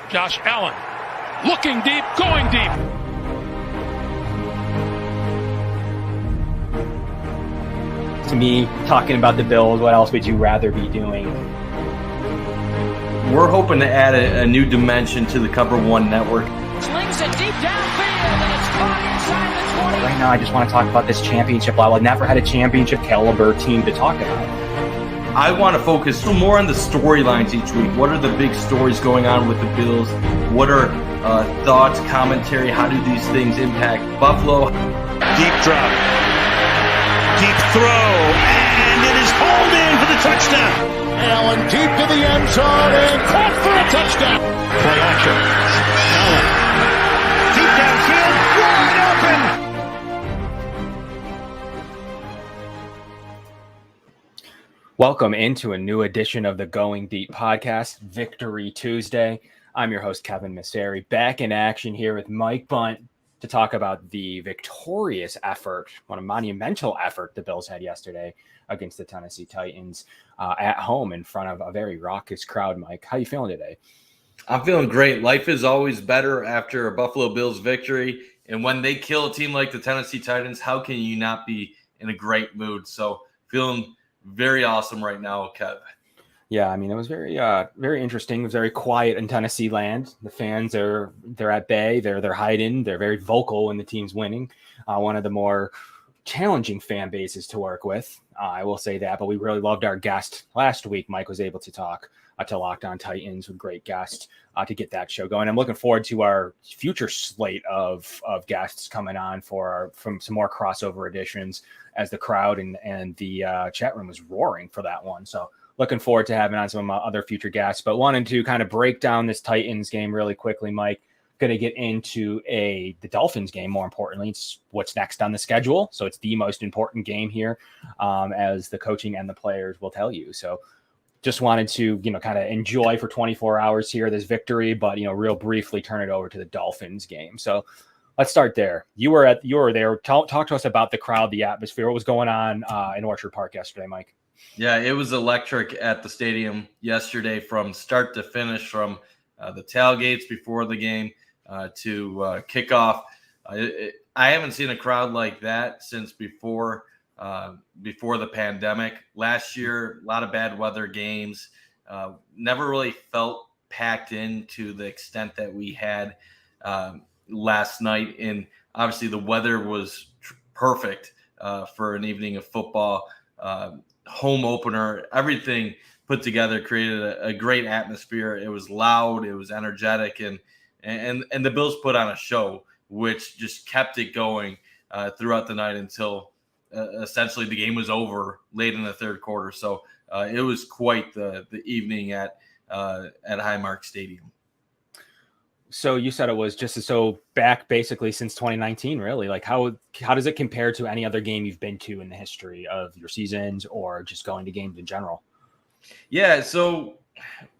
Josh Allen looking deep, going deep. To me, talking about the Bills, what else would you rather be doing? We're hoping to add a new dimension to the Cover One network. Slings it deep downfield, and it's caught inside the 20. Right now, I just want to talk about this championship level. I've never had a championship caliber team to talk about. I want to focus more on the storylines each week. What are the big stories going on with the Bills? What are thoughts, commentary? How do these things impact Buffalo? Deep drop. Deep throw. And it is hauled in for the touchdown. Allen deep to the end zone and caught for a touchdown. Play action. Allen. Deep downfield. Wide open. Welcome into a new edition of the Going Deep podcast, Victory Tuesday. I'm your host, Kevin Masseri, back in action here with Mike Bunt to talk about the victorious effort, what a monumental effort the Bills had yesterday against the Tennessee Titans at home in front of a very raucous crowd. Mike, how you feeling today? I'm feeling great. Life is always better after a Buffalo Bills victory. And when they kill a team like the Tennessee Titans, how can you not be in a great mood? So feeling very awesome right now, Kev. Yeah, I mean, it was very interesting. It was very quiet in Tennessee land. The fans they're at bay. They're hiding. They're very vocal when the team's winning. One of the more challenging fan bases to work with. I will say that, but we really loved our guest last week. Mike was able to talk to Locked On Titans with great guests to get that show going. I'm looking forward to our future slate of guests coming on from some more crossover editions as the crowd and the chat room was roaring for that one. So looking forward to having on some of my other future guests, but wanted to kind of break down this Titans game really quickly, Mike. Going to get into the Dolphins game. More importantly, it's what's next on the schedule. So it's the most important game here, as the coaching and the players will tell you. So just wanted to, kind of enjoy for 24 hours here, this victory, but, real briefly turn it over to the Dolphins game. So let's start there. You were there. Talk to us about the crowd, the atmosphere, what was going on in Orchard Park yesterday, Mike. Yeah, it was electric at the stadium yesterday from start to finish, from the tailgates before the game to kickoff. I haven't seen a crowd like that since before the pandemic. Last year, a lot of bad weather games. Never really felt packed in to the extent that we had last night. And obviously the weather was perfect for an evening of football. Home opener, everything put together created a great atmosphere. It was loud, it was energetic, and the Bills put on a show, which just kept it going throughout the night until essentially the game was over late in the third quarter. So it was quite the evening at Highmark Stadium. So you said it was just so back basically since 2019, really. Like how does it compare to any other game you've been to in the history of your seasons or just going to games in general? Yeah, so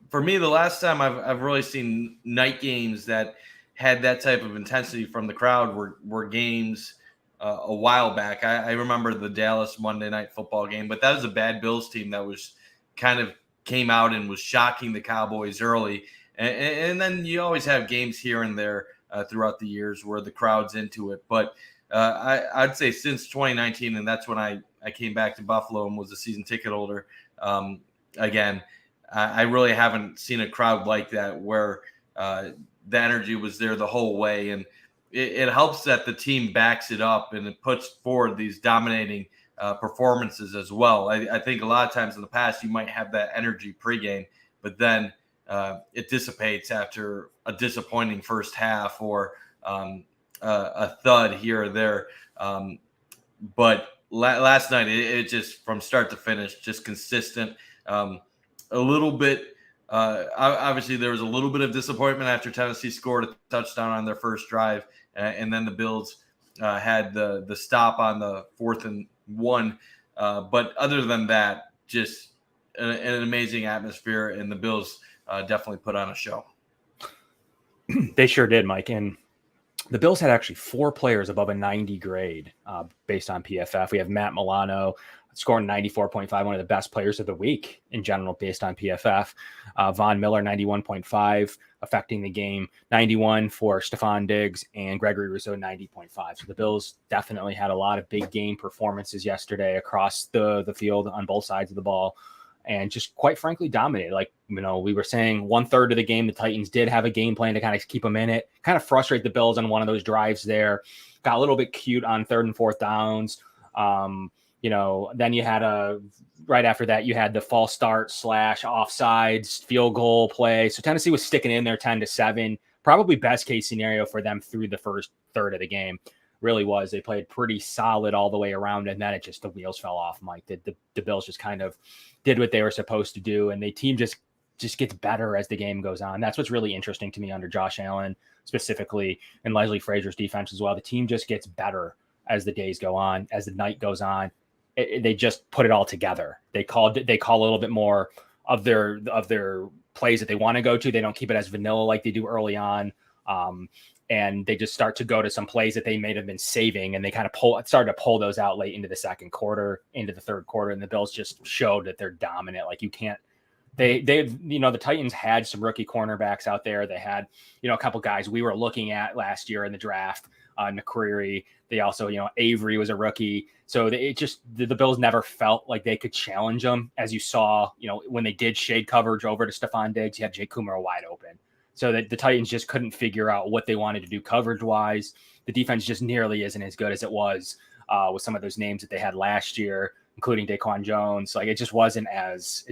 for me, the last time I've really seen night games that had that type of intensity from the crowd were games a while back. I remember the Dallas Monday Night Football game, but that was a bad Bills team that was kind of came out and was shocking the Cowboys early. And then you always have games here and there throughout the years where the crowd's into it. But I'd say since 2019, and that's when I came back to Buffalo and was a season ticket holder, again, I really haven't seen a crowd like that where the energy was there the whole way. And it helps that the team backs it up and it puts forward these dominating performances as well. I think a lot of times in the past you might have that energy pregame, but then it dissipates after a disappointing first half or a thud here or there. But last night, it just from start to finish, just consistent. A little bit, obviously, there was a little bit of disappointment after Tennessee scored a touchdown on their first drive, and then the Bills had the stop on the 4th and 1. But other than that, just an amazing atmosphere, and the Bills definitely put on a show. They sure did, Mike. And the Bills had actually 4 players above a 90 grade based on PFF. We have Matt Milano, scoring 94.5, one of the best players of the week in general based on PFF. Von Miller, 91.5, affecting the game. 91 for Stephon Diggs, and Gregory Rousseau, 90.5. So the Bills definitely had a lot of big game performances yesterday across the field on both sides of the ball, and just quite frankly dominated. Like, we were saying 1/3 of the game, the Titans did have a game plan to kind of keep them in it, kind of frustrate the Bills on one of those drives there. Got a little bit cute on 3rd and 4th downs. Then you had right after that, you had the false start / offsides field goal play. So Tennessee was sticking in there 10-7, probably best case scenario for them through the first third of the game. Really was. They played pretty solid all the way around, and then the wheels fell off, Mike. The Bills just kind of did what they were supposed to do, and the team just gets better as the game goes on. That's what's really interesting to me under Josh Allen specifically, and Leslie Frazier's defense as well. The team just gets better as the days go on, as the night goes on. They just put it all together. They call a little bit more of their plays that they want to go to. They don't keep it as vanilla like they do early on. And they just start to go to some plays that they may have been saving, and they kind of started to pull those out late into the second quarter, into the third quarter, and the Bills just showed that they're dominant. Like, you can't. The Titans had some rookie cornerbacks out there. They had, a couple guys we were looking at last year in the draft. McCreary. They also, Avery was a rookie. So the Bills never felt like they could challenge them. As you saw, when they did shade coverage over to Stephon Diggs, you had Jake Kumar wide open. So that the Titans just couldn't figure out what they wanted to do coverage-wise. The defense just nearly isn't as good as it was with some of those names that they had last year, including Daquan Jones. Like, it just wasn't as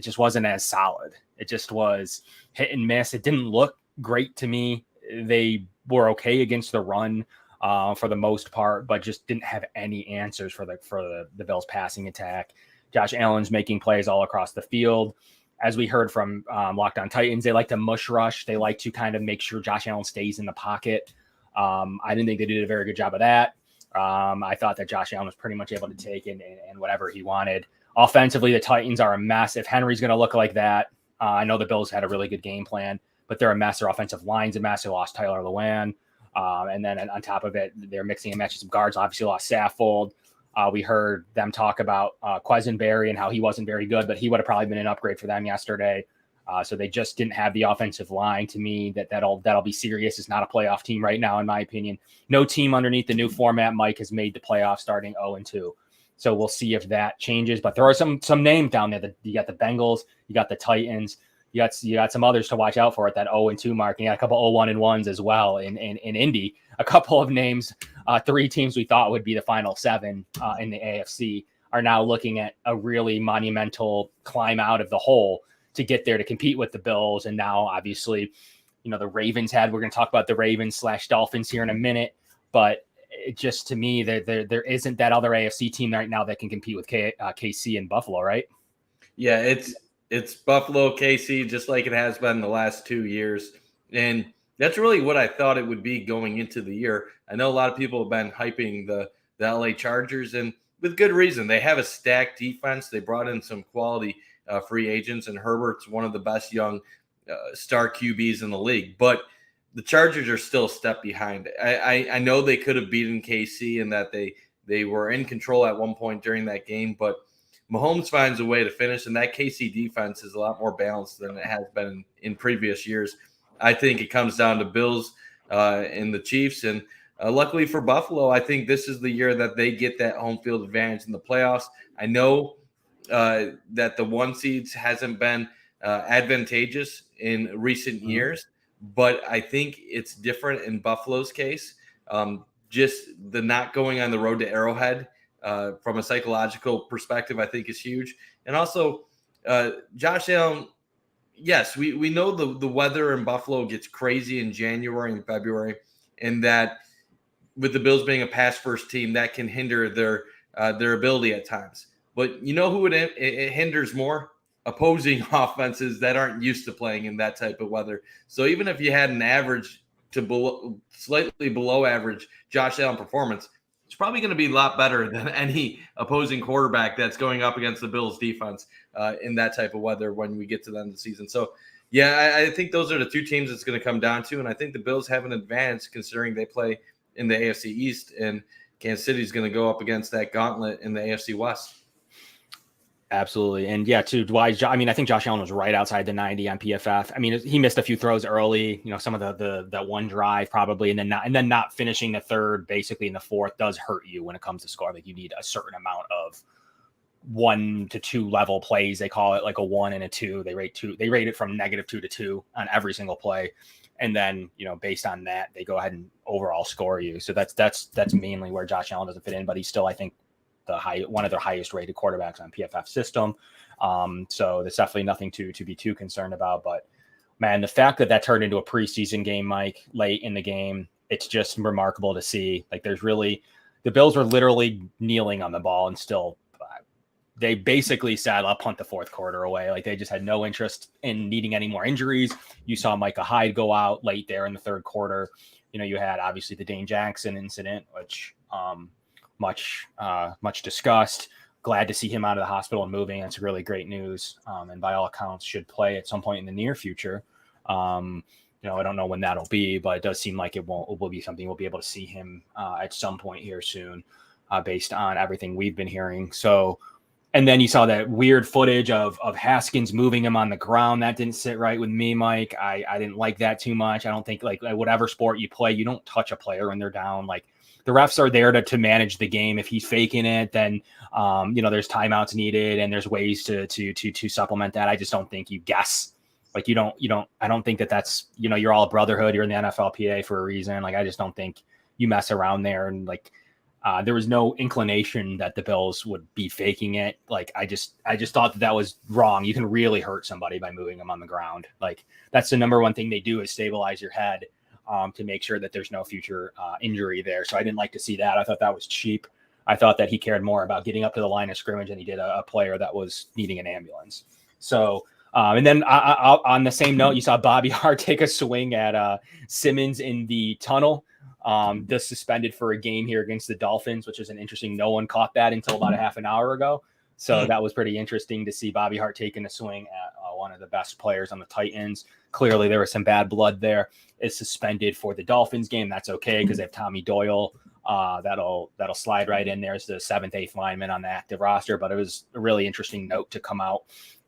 solid. It just was hit and miss. It didn't look great to me. They were okay against the run for the most part, but just didn't have any answers for the Bills passing attack. Josh Allen's making plays all across the field. As we heard from Locked On Titans, they like to mush rush. They like to kind of make sure Josh Allen stays in the pocket. I didn't think they did a very good job of that. I thought that Josh Allen was pretty much able to take in whatever he wanted. Offensively, the Titans are a mess. If Henry's going to look like that, I know the Bills had a really good game plan, but they're a mess. Their offensive line's a mess. They lost Tyler Lewan. And then on top of it, they're mixing and matching some guards. Obviously lost Saffold. We heard them talk about Quisenberry and how he wasn't very good, but he would have probably been an upgrade for them yesterday. So they just didn't have the offensive line. To me, that'll be serious. It's not a playoff team right now, in my opinion. No team underneath the new format, Mike, has made the playoffs starting 0-2. So we'll see if that changes. But there are some names down there. You got the Bengals, you got the Titans, you got some others to watch out for at that 0-2 mark. And you got a couple 0-1-1s as well in Indy. A couple of names, 3 teams we thought would be the final 7 in the AFC are now looking at a really monumental climb out of the hole to get there to compete with the Bills. And now, obviously, the Ravens we're going to talk about the Ravens/Dolphins here in a minute, but it just, to me, there isn't that other AFC team right now that can compete with KC and Buffalo, right? Yeah, it's Buffalo, KC, just like it has been the last 2 years. And that's really what I thought it would be going into the year. I know a lot of people have been hyping the LA Chargers, and with good reason. They have a stacked defense. They brought in some quality free agents, and Herbert's one of the best young star QBs in the league. But the Chargers are still a step behind. I know they could have beaten KC and that they were in control at one point during that game, but Mahomes finds a way to finish, and that KC defense is a lot more balanced than it has been in previous years. I think it comes down to Bills and the Chiefs, and luckily for Buffalo, I think this is the year that they get that home field advantage in the playoffs. I know that the 1 seeds hasn't been advantageous in recent years, but I think it's different in Buffalo's case. Just the not going on the road to Arrowhead from a psychological perspective, I think is huge. And also, Josh Allen, yes, we know the weather in Buffalo gets crazy in January and February, and that with the Bills being a pass-first team, that can hinder their ability at times. But you know who it hinders more? Opposing offenses that aren't used to playing in that type of weather. So even if you had an average to slightly below average Josh Allen performance, it's probably going to be a lot better than any opposing quarterback that's going up against the Bills defense in that type of weather when we get to the end of the season. So, yeah, I think those are the 2 teams it's going to come down to, and I think the Bills have an advantage considering they play in the AFC East, and Kansas City is going to go up against that gauntlet in the AFC West. Absolutely. And yeah, too, I mean, I think Josh Allen was right outside the 90 on PFF. I mean, he missed a few throws early, some of that one drive probably, and then not finishing the third, basically in the fourth, does hurt you when it comes to score. Like, you need a certain amount of 1 to 2 level plays. They call it like a 1 and a 2. They rate it from -2 to 2 on every single play. And then, based on that, they go ahead and overall score you. So that's mainly where Josh Allen doesn't fit in, but he's still, I think, one of their highest rated quarterbacks on PFF system. So there's definitely nothing to be too concerned about. But man, the fact that turned into a preseason game, Mike, late in the game, it's just remarkable to see. Like, the Bills were literally kneeling on the ball and still, they basically said, I'll punt the fourth quarter away. Like, they just had no interest in needing any more injuries. You saw Micah Hyde go out late there in the third quarter. You had obviously the Dane Jackson incident, which much discussed. Glad to see him out of the hospital and moving. That's really great news. And by all accounts should play at some point in the near future. I don't know when that'll be, but it does seem like it will be something we'll be able to see him at some point here soon, based on everything we've been hearing. So, and then you saw that weird footage of Haskins moving him on the ground. That didn't sit right with me, Mike. I didn't like that too much. I don't think like whatever sport you play, you don't touch a player when they're down. Like, the refs are there to manage the game. If he's faking it, then there's timeouts needed and there's ways to supplement that. I just don't think you guess. Like, I don't think that's, you're all a brotherhood. You're in the NFLPA for a reason. Like, I just don't think you mess around there. And like, there was no inclination that the Bills would be faking it. Like, I just thought that was wrong. You can really hurt somebody by moving them on the ground. Like, that's the number one thing they do, is stabilize your head, to make sure that there's no future injury there. So I didn't like to see that. I thought that was cheap. I thought that he cared more about getting up to the line of scrimmage than he did a player that was needing an ambulance. So, and then on the same note, you saw Bobby Hart take a swing at Simmons in the tunnel. Just suspended for a game here against the Dolphins, which is an interesting. No one caught that until about a half an hour ago. So that was pretty interesting to see Bobby Hart taking a swing at one of the best players on the Titans. Clearly, there was some bad blood there. Is suspended for the Dolphins game. That's okay because they have Tommy Doyle. That'll slide right in there as the 7th, 8th lineman on the active roster. But it was a really interesting note to come out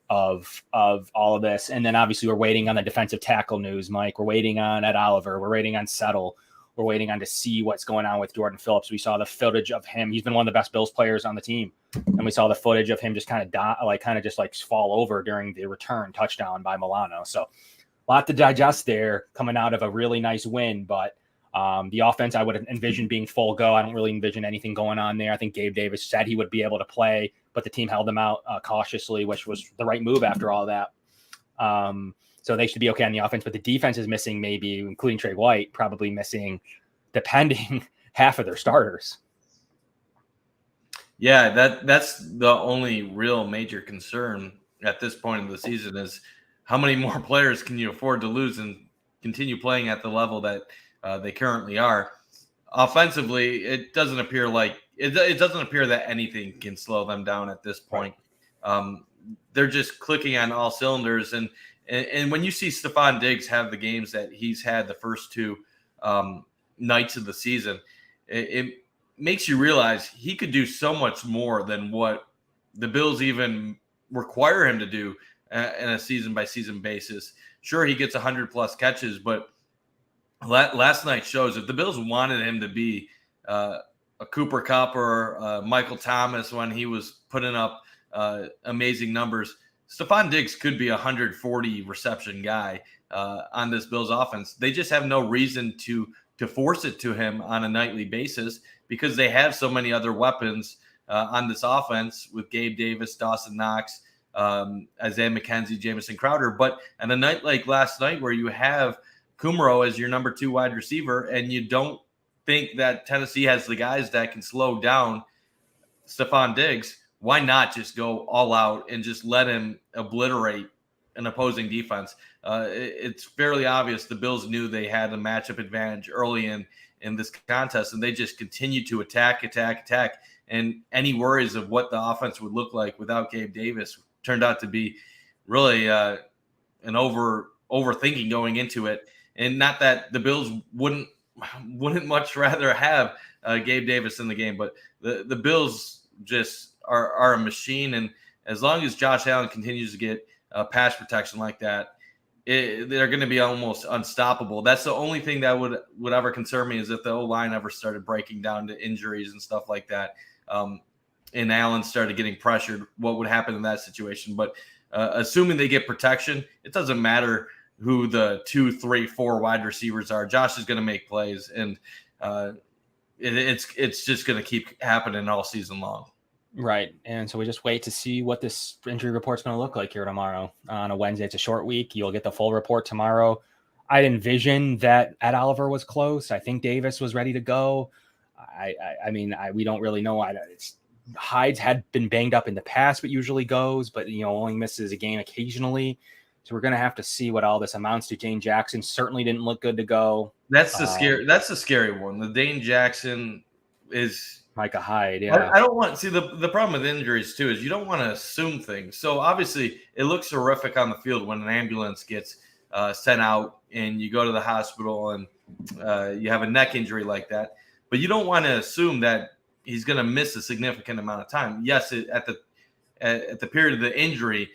of all of this. And then obviously we're waiting on the defensive tackle news, Mike. We're waiting on Ed Oliver. We're waiting on Settle. We're waiting on to see what's going on with Jordan Phillips. We saw the footage of him. He's been one of the best Bills players on the team. And we saw the footage of him just kind of fall over during the return touchdown by Milano. So a lot to digest there coming out of a really nice win. But the offense, I would envision being full go. I don't really envision anything going on there. I think Gabe Davis said he would be able to play, but the team held him out cautiously, which was the right move after all that. So they should be okay on the offense, but the defense is missing, maybe, including Trey White, probably missing, depending, half of their starters. Yeah, that's the only real major concern at this point in the season is how many more players can you afford to lose and continue playing at the level that they currently are. Offensively, it doesn't appear that anything can slow them down at this point. They're just clicking on all cylinders, and when you see Stephon Diggs have the games that he's had the first 2 nights of the season, it makes you realize he could do so much more than what the Bills even require him to do in a season-by-season basis. Sure, he gets 100-plus catches, but last night shows if the Bills wanted him to be a Cooper Kupp or Michael Thomas when he was putting up amazing numbers, Stephon Diggs could be a 140 reception guy on this Bills offense. They just have no reason to force it to him on a nightly basis because they have so many other weapons on this offense with Gabe Davis, Dawson Knox, Isaiah McKenzie, Jamison Crowder. But on a night like last night where you have Kumaro as your number 2 wide receiver and you don't think that Tennessee has the guys that can slow down Stephon Diggs, why not just go all out and just let him obliterate an opposing defense? It's fairly obvious the Bills knew they had a matchup advantage early in this contest, and they just continued to attack. And any worries of what the offense would look like without Gabe Davis turned out to be really an overthinking going into it. And not that the Bills wouldn't much rather have Gabe Davis in the game, but the Bills just are a machine, and as long as Josh Allen continues to get pass protection like that, they're going to be almost unstoppable. That's the only thing that would ever concern me, is if the O-line ever started breaking down to injuries and stuff like that, and Allen started getting pressured, what would happen in that situation? But assuming they get protection, it doesn't matter who the 2, 3, 4 wide receivers are. Josh is going to make plays, and it's just going to keep happening all season long. Right. And so we just wait to see what this injury report's going to look like here tomorrow. On a Wednesday, it's a short week. You'll get the full report tomorrow. I'd envision that Ed Oliver was close. I think Davis was ready to go. I mean, we don't really know. Hyde's had been banged up in the past, but usually goes, but only misses a game occasionally. So we're going to have to see what all this amounts to. Dane Jackson certainly didn't look good to go. That's the scary one. The Dane Jackson is Micah Hyde. Yeah. I don't want the problem with injuries too is you don't want to assume things. So obviously it looks horrific on the field when an ambulance gets sent out and you go to the hospital and you have a neck injury like that, but you don't want to assume that he's going to miss a significant amount of time. Yes, at the period of the injury,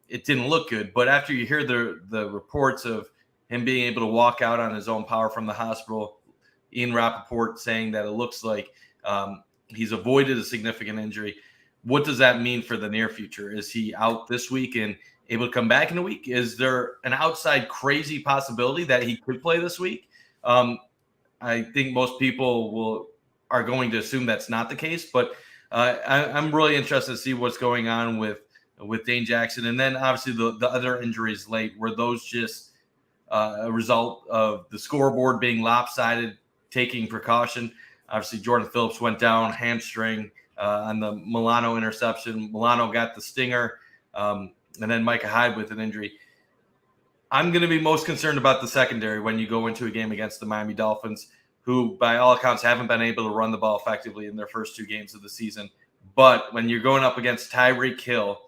it didn't look good. But after you hear the reports of him being able to walk out on his own power from the hospital, Ian Rappaport saying that it looks like he's avoided a significant injury. What does that mean for the near future? Is he out this week and able to come back in a week? Is there an outside crazy possibility that he could play this week? I think most people are going to assume that's not the case, but I'm really interested to see what's going on with Dane Jackson. And then obviously the other injuries late, were those just a result of the scoreboard being lopsided, taking precaution? Obviously Jordan Phillips went down, hamstring on the Milano interception. Milano got the stinger, and then Micah Hyde with an injury. I'm going to be most concerned about the secondary when you go into a game against the Miami Dolphins, who by all accounts haven't been able to run the ball effectively in their first 2 games of the season. But when you're going up against Tyreek Hill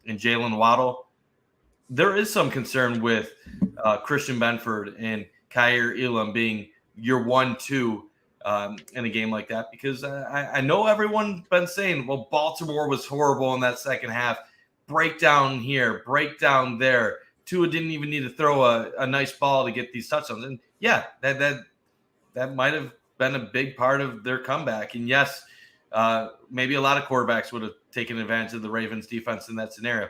and Jalen Waddle, there is some concern with Christian Benford and Kyer Elam being your 1-2 in a game like that, because I know everyone's been saying, well, Baltimore was horrible in that second half. Breakdown here, breakdown there. Tua didn't even need to throw a nice ball to get these touchdowns. And yeah, that might have been a big part of their comeback. And yes, maybe a lot of quarterbacks would have taken advantage of the Ravens defense in that scenario.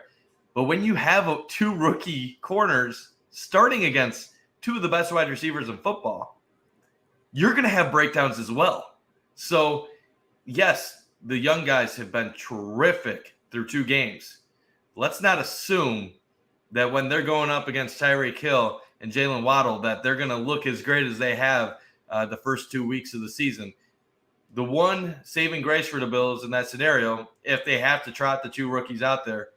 But when you have 2 rookie corners starting against 2 of the best wide receivers in football, you're going to have breakdowns as well. So yes, the young guys have been terrific through 2 games. Let's not assume that when they're going up against Tyreek Hill and Jalen Waddle that they're going to look as great as they have the first 2 weeks of the season. The one saving grace for the Bills in that scenario, if they have to trot the 2 rookies out there,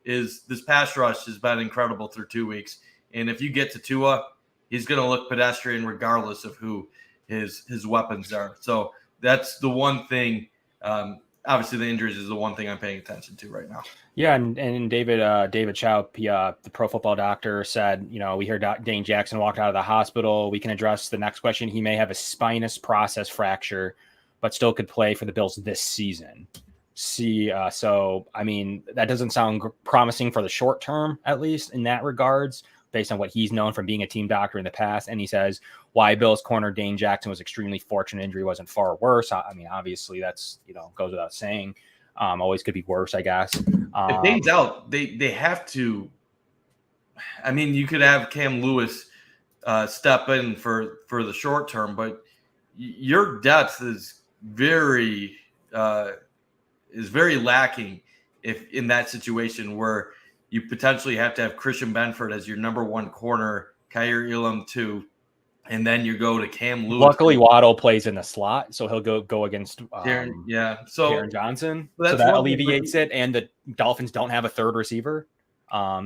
is this pass rush has been incredible through 2 weeks. And if you get to Tua, he's going to look pedestrian regardless of who his weapons are. So that's the one thing. Obviously, the injuries is the one thing I'm paying attention to right now. Yeah, and David Chow, the Pro Football Doctor, said, we heard Dane Jackson walked out of the hospital. We can address the next question. He may have a spinous process fracture, but still could play for the Bills this season. So, I mean, that doesn't sound promising for the short term, at least in that regards, based on what he's known from being a team doctor in the past. And he says why Bills corner Dane Jackson was extremely fortunate. Injury wasn't far worse. I mean, obviously that's, goes without saying. Always could be worse, I guess. If Dane's out, they have to. I mean, you could have Cam Lewis step in for the short term, but your depth is very lacking if in that situation where you potentially have to have Christian Benford as your number 1 corner, Kyer Elam 2, and then you go to Cam Lewis. Luckily, Waddle plays in the slot, so he'll go against Aaron Johnson. So that alleviates it, and the Dolphins don't have a third receiver.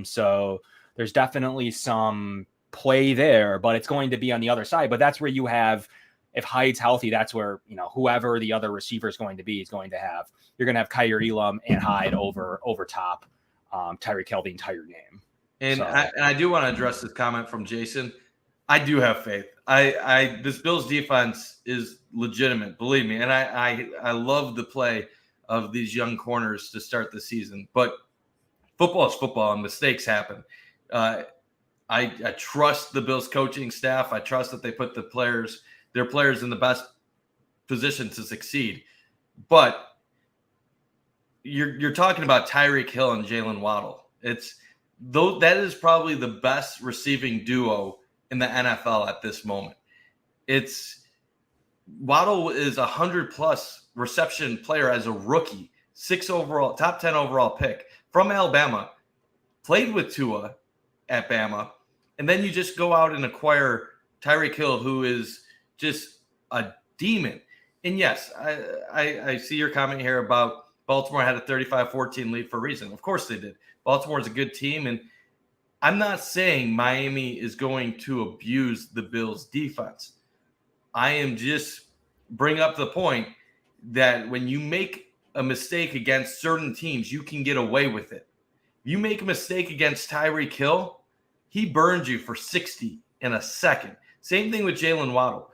So there's definitely some play there, but it's going to be on the other side. But that's where you have, if Hyde's healthy, that's where, whoever the other receiver is going to be is going to have. You're going to have Kyer Elam and Hyde over top Tyreek Hill the entire game. And I do want to address this comment from Jason. I do have faith. This Bills defense is legitimate, believe me. And I love the play of these young corners to start the season. But football is football, and mistakes happen. I trust the Bills coaching staff. I trust that they put their players in the best position to succeed. But you're talking about Tyreek Hill and Jalen Waddle. That is probably the best receiving duo in the NFL at this moment. Waddle is a 100+ reception player as a rookie, top 10 overall pick from Alabama, played with Tua at Bama, and then you just go out and acquire Tyreek Hill, who is just a demon. And yes, I see your comment here about Baltimore had a 35-14 lead for a reason. Of course they did. Baltimore is a good team, and I'm not saying Miami is going to abuse the Bills' defense. I am just bringing up the point that when you make a mistake against certain teams, you can get away with it. You make a mistake against Tyreek Hill, he burns you for 60 in a second. Same thing with Jalen Waddle.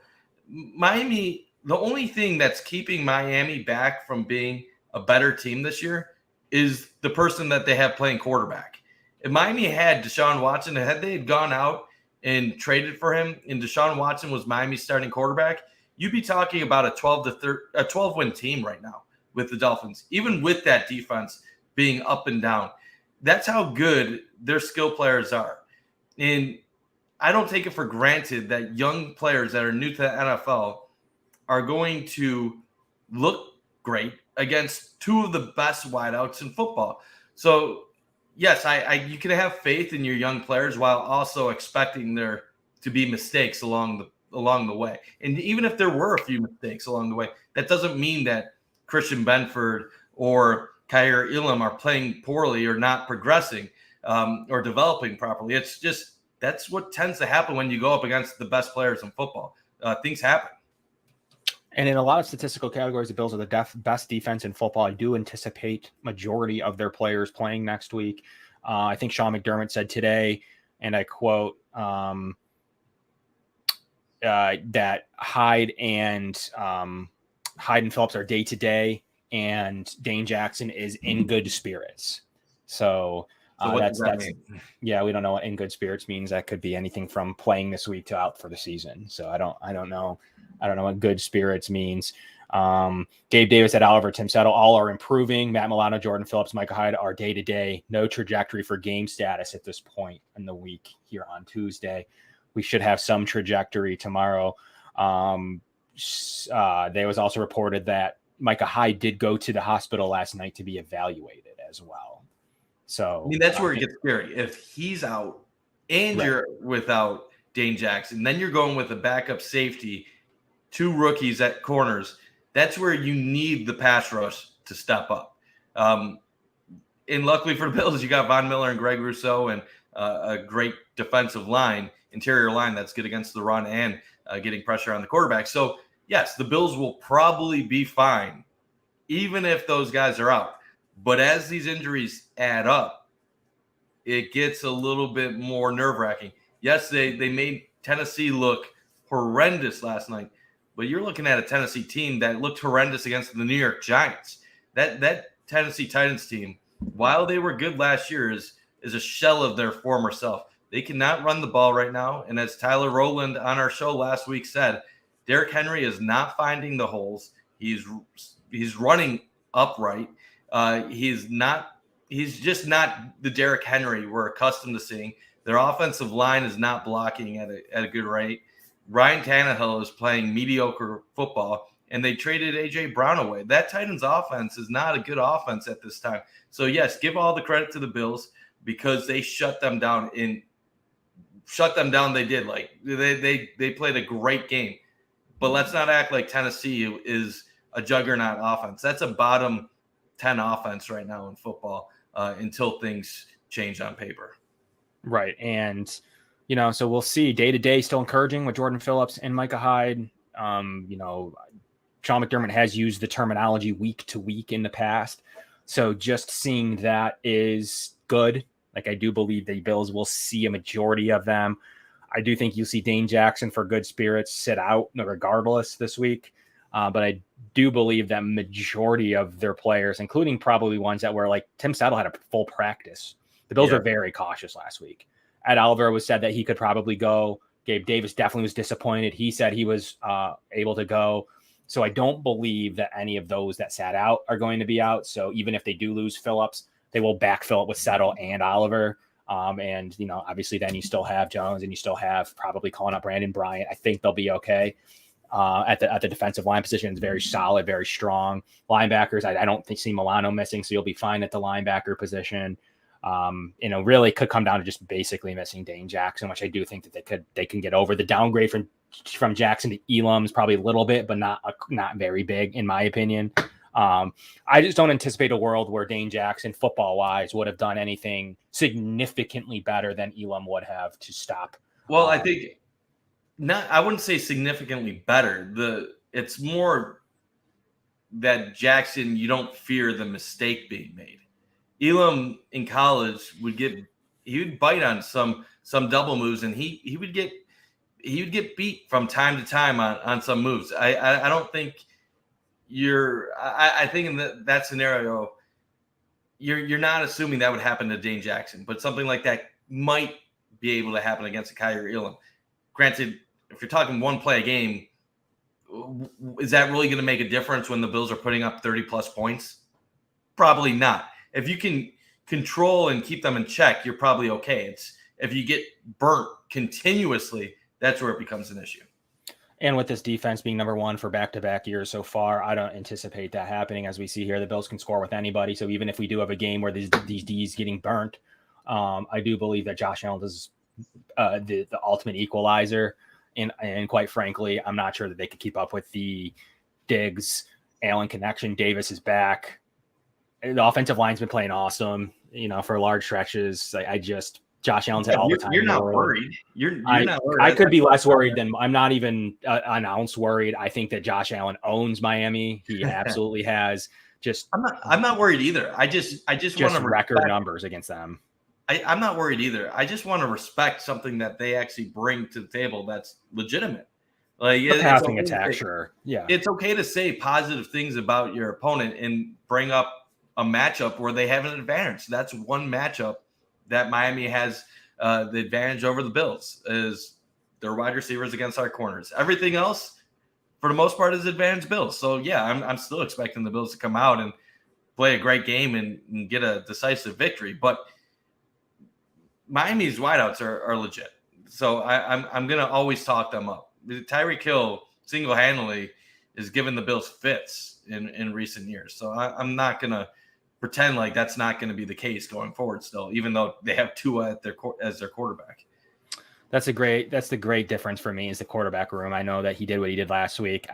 Miami, the only thing that's keeping Miami back from being a better team this year is the person that they have playing quarterback. If Miami had Deshaun Watson, had they gone out and traded for him, and Deshaun Watson was Miami's starting quarterback, you'd be talking about a 12-win team right now with the Dolphins, even with that defense being up and down. That's how good their skill players are. And I don't take it for granted that young players that are new to the NFL are going to look great against two of the best wideouts in football. So, yes, you can have faith in your young players while also expecting there to be mistakes along the way. And even if there were a few mistakes along the way, that doesn't mean that Christian Benford or Kyer Elam are playing poorly or not progressing or developing properly. It's just that's what tends to happen when you go up against the best players in football. Things happen. And in a lot of statistical categories, the Bills are the best defense in football. I do anticipate majority of their players playing next week. I think Sean McDermott said today, and I quote, that Hyde and Phillips are day-to-day, and Dane Jackson is in good spirits. So that's yeah, we don't know what in good spirits means. That could be anything from playing this week to out for the season. So I don't know what good spirits means. Gabe Davis at Oliver, Tim Settle, all are improving. Matt Milano, Jordan Phillips, Micah Hyde are day-to-day. No trajectory for game status at this point in the week here on Tuesday. We should have some trajectory tomorrow. There was also reported that Micah Hyde did go to the hospital last night to be evaluated as well. So I mean, that's where it gets scary. If he's out and you're without Dane Jackson, then you're going with a backup safety, two rookies at corners. That's where you need the pass rush to step up. And luckily for the Bills, you got Von Miller and Greg Rousseau and a great defensive line, interior line that's good against the run and getting pressure on the quarterback. So, yes, the Bills will probably be fine, even if those guys are out. But as these injuries add up, it gets a little bit more nerve-wracking. Yes, they made Tennessee look horrendous last night, but you're looking at a Tennessee team that looked horrendous against the New York Giants. That Tennessee Titans team, while they were good last year, is a shell of their former self. They cannot run the ball right now. And as Tyler Rowland on our show last week said, Derrick Henry is not finding the holes. He's running upright. He's just not the Derrick Henry we're accustomed to seeing. Their offensive line is not blocking at a good rate. Ryan Tannehill is playing mediocre football, and they traded A.J. Brown away. That Titans offense is not a good offense at this time. So, yes, give all the credit to the Bills because they shut them down. They did. Like they played a great game. But let's not act like Tennessee is a juggernaut offense. That's a bottom 10 offense right now in football until things change on paper. Right. And, so we'll see. Day-to-day still encouraging with Jordan Phillips and Micah Hyde. Sean McDermott has used the terminology week to week in the past. So just seeing that is good. Like, I do believe the Bills will see a majority of them. I do think you'll see Dane Jackson for good spirits sit out regardless this week. But I do believe that majority of their players, including probably ones that were like Tim Settle, had a full practice. The Bills were very cautious last week. Ed Oliver was said that he could probably go. Gabe Davis definitely was disappointed. He said he was able to go. So I don't believe that any of those that sat out are going to be out. So even if they do lose Phillips, they will backfill it with Settle and Oliver. And, obviously then you still have Jones and you still have probably calling up Brandon Bryant. I think they'll be okay. At the defensive line position is very solid, very strong. Linebackers, I don't see Milano missing, so you'll be fine at the linebacker position. Really could come down to just basically missing Dane Jackson, which I do think that they can get over. The downgrade from Jackson to Elam is probably a little bit, but not very big in my opinion. I just don't anticipate a world where Dane Jackson, football wise, would have done anything significantly better than Elam would have to stop. Well, I think I wouldn't say significantly better. It's more that Jackson, you don't fear the mistake being made. Elam in college would bite on some double moves, and he would get beat from time to time on some moves. I don't think I think in that scenario, you're not assuming that would happen to Dane Jackson, but something like that might be able to happen against a Kyrie Elam. Granted, if you're talking one play a game, is that really going to make a difference when the Bills are putting up 30-plus points? Probably not. If you can control and keep them in check, you're probably okay. It's if you get burnt continuously, that's where it becomes an issue. And with this defense being number one for back-to-back years so far, I don't anticipate that happening. As we see here, the Bills can score with anybody. So even if we do have a game where these Ds getting burnt, I do believe that Josh Allen is the ultimate equalizer. And quite frankly, I'm not sure that they could keep up with the Diggs Allen connection. Davis is back. The offensive line's been playing awesome, for large stretches. Josh Allen's had all the time. You're not worried. You're not worried. I could be less worried than I'm not even an ounce worried. I think that Josh Allen owns Miami. He absolutely has. I'm not worried either. I just want to record numbers against them. I'm not worried either. I just want to respect something that they actually bring to the table that's legitimate. Like the passing attack, sure. Yeah. It's okay to say positive things about your opponent and bring up a matchup where they have an advantage. That's one matchup that Miami has the advantage over the Bills is their wide receivers against our corners. Everything else, for the most part, is advantage Bills. So, yeah, I'm still expecting the Bills to come out and play a great game and get a decisive victory. But Miami's wideouts are legit. So I'm going to always talk them up. Tyreek Hill single-handedly is giving the Bills fits in recent years. So I'm not going to pretend like that's not going to be the case going forward still, even though they have Tua as their quarterback. That's the great difference for me is the quarterback room. I know that he did what he did last week.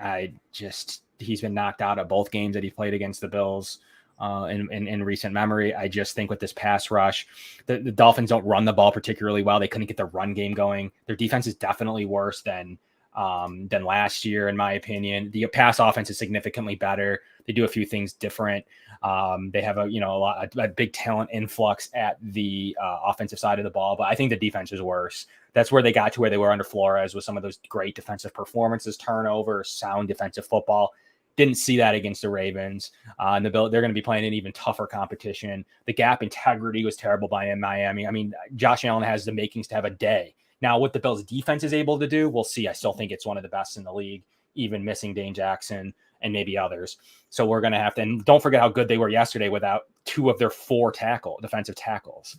He's been knocked out of both games that he played against the Bills in recent memory. I just think with this pass rush, the Dolphins don't run the ball particularly well. They couldn't get the run game going. Their defense is definitely worse than last year, in my opinion. The pass offense is significantly better. They do a few things different. They have a big talent influx at the offensive side of the ball, but I think the defense is worse. That's where they got to where they were under Flores with some of those great defensive performances, turnovers, sound defensive football. Didn't see that against the Ravens. And they're going to be playing an even tougher competition. The gap integrity was terrible by Miami. I mean, Josh Allen has the makings to have a day. Now, what the Bills defense is able to do, we'll see. I still think it's one of the best in the league, even missing Dane Jackson and maybe others. So we're going to have to, and don't forget how good they were yesterday without two of their four defensive tackles.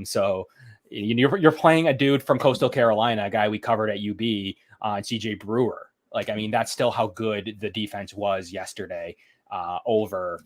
So you're playing a dude from Coastal Carolina, a guy we covered at UB, CJ Brewer. Like, I mean, that's still how good the defense was yesterday over,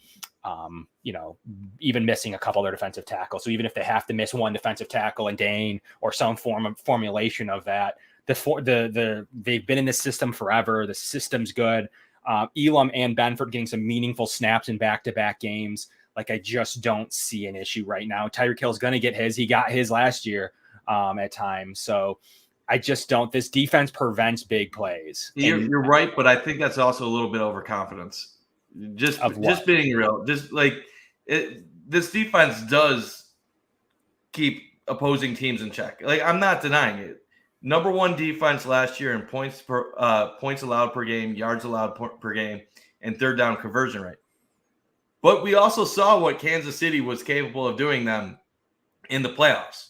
even missing a couple of their defensive tackles. So even if they have to miss one defensive tackle and Dane or some form of formulation of that, they've been in this system forever. The system's good. Elam and Benford getting some meaningful snaps in back-to-back games. Like, I just don't see an issue right now. Tyreek Hill's going to get his. He got his last year at times. So I just don't. This defense prevents big plays. You're right, but I think that's also a little bit overconfidence. Just being real. Just like this defense does keep opposing teams in check. Like, I'm not denying it. number one defense last year in points allowed per game, yards allowed per game, and third down conversion rate. But we also saw what Kansas City was capable of doing them in the playoffs.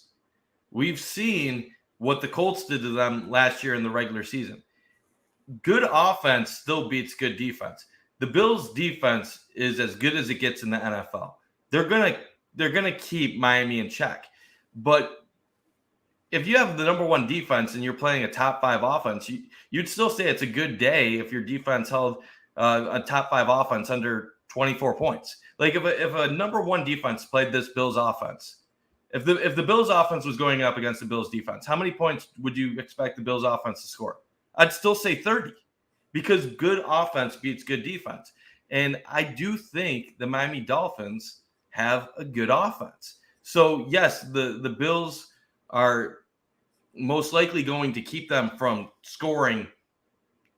We've seen what the Colts did to them last year in the regular season. Good offense still beats good defense. The Bills' defense is as good as it gets in the NFL. They're gonna keep Miami in check. But if you have the number one defense and you're playing a top 5 offense, you'd still say it's a good day if your defense held a top 5 offense under 24 points. Like if a number one defense played this Bills offense, if the Bills offense was going up against the Bills defense, how many points would you expect the Bills offense to score? I'd still say 30, because good offense beats good defense. And I do think the Miami Dolphins have a good offense. So yes, the Bills are most likely going to keep them from scoring